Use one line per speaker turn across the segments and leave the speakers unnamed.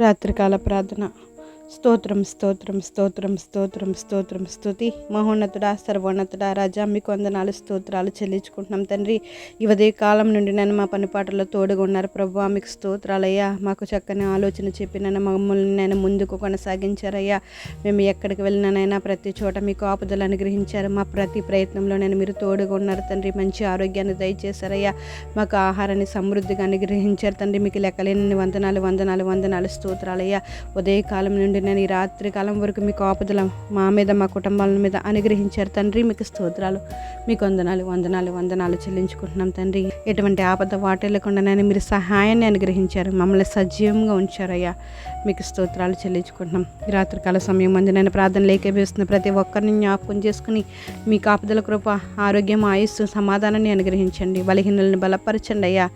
రాత్రికాల ప్రార్థన. స్తోత్రం స్తోత్రం స్తోత్రం స్తోత్రం స్తోత్రం స్తుతి. మహోన్నతుడా, సర్వోన్నతుడా, రాజా, మీకు వందనాలు స్తోత్రాలు చెల్లించుకుంటున్నాం తండ్రి. ఈ ఉదయ కాలం నుండి నన్ను మా పనిపాటల్లో తోడుగా ఉన్నారు ప్రభువా, మీకు స్తోత్రాలయ్యా. మాకు చక్కని ఆలోచన చెప్పి నన్ను మమ్మల్ని నేను ముందుకు కొనసాగించారయ్యా. మేము ఎక్కడికి వెళ్ళినానైనా ప్రతి చోట మీకు ఆపుదలు అనుగ్రహించారు. మా ప్రతి ప్రయత్నంలో నేను మీరు తోడుగా ఉన్నారు తండ్రి. మంచి ఆరోగ్యాన్ని దయచేశారయ్యా. మాకు ఆహారాన్ని సమృద్ధిగా అనుగ్రహించారు తండ్రి. మీకు లెక్కలేని వందనాలు వందనాలు వందనాలు స్తోత్రాలయ్యా. ఉదయకాలం నుండి నేను ఈ రాత్రి కాలం వరకు మీకు ఆపదల మా మీద, మా కుటుంబాల మీద అనుగ్రహించారు తండ్రి. మీకు స్తోత్రాలు, మీకు వందనాలు వందనాలు వందనాలు చెల్లించుకుంటున్నాం తండ్రి. ఎటువంటి ఆపద వాటిల్లకుండా నేను మీరు సహాయాన్ని అనుగ్రహించారు. మమ్మల్ని సజీవంగా ఉంచారయ్యా. మీకు స్తోత్రాలు చెల్లించుకుంటున్నాం. ఈ రాత్రికాల సమయం మంది నేను ప్రార్థన ఏకీభవిస్తున్న ప్రతి ఒక్కరిని జ్ఞాపకం చేసుకుని మీ కాపుదల కృప, ఆరోగ్యం, ఆయుస్సు, సమాధానాన్ని అనుగ్రహించండి. బలహీనలను బలపరచండి అయ్యా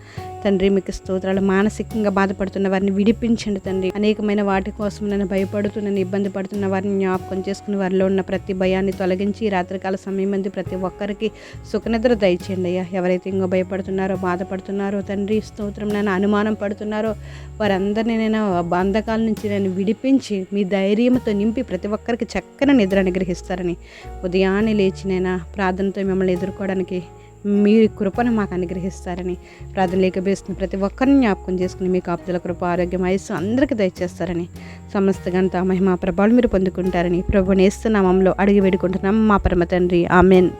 తండ్రి. మీకు స్తోత్రాలు. మానసికంగా బాధపడుతున్న వారిని విడిపించండి తండ్రి. అనేకమైన వాటి కోసం నన్ను భయపడుతున్న ఇబ్బంది పడుతున్న వారిని జ్ఞాపకం చేసుకుని వారిలో ఉన్న ప్రతి భయాన్ని తొలగించి రాత్రికాల సమయం మంది ప్రతి ఒక్కరికి సుఖనిద్ర దయచేయండి అయ్యా. ఎవరైతే ఇంకో భయపడుతున్నారో, బాధపడుతున్నారో తండ్రి స్తోత్రం, నన్ను అనుమానం పడుతున్నారో వారందరినీ నేను బంధకాల నుంచి నేను విడిపించి మీ ధైర్యంతో నింపి ప్రతి ఒక్కరికి చక్కని నిద్ర అనుగ్రహిస్తారని ఉదయాన్నే లేచి నేను ప్రార్థనతో మిమ్మల్ని ఎదుర్కోవడానికి మీ కృపను మాకు అనుగ్రహిస్తారని ప్రార్థన లేఖబేస్తున్న ప్రతి ఒక్కరిని జ్ఞాపకం చేసుకుని మీ కాపుదల కృప, ఆరోగ్యం, ఆయుస్సు అందరికీ దయచేస్తారని సమస్త ఘనత, మహిమ, ప్రభావాలు మీరు పొందుకుంటారని ప్రభువుని యేసు నామములో అడిగి వేడుకుంటున్నాం మా పరమ తండ్రి. ఆమెన్.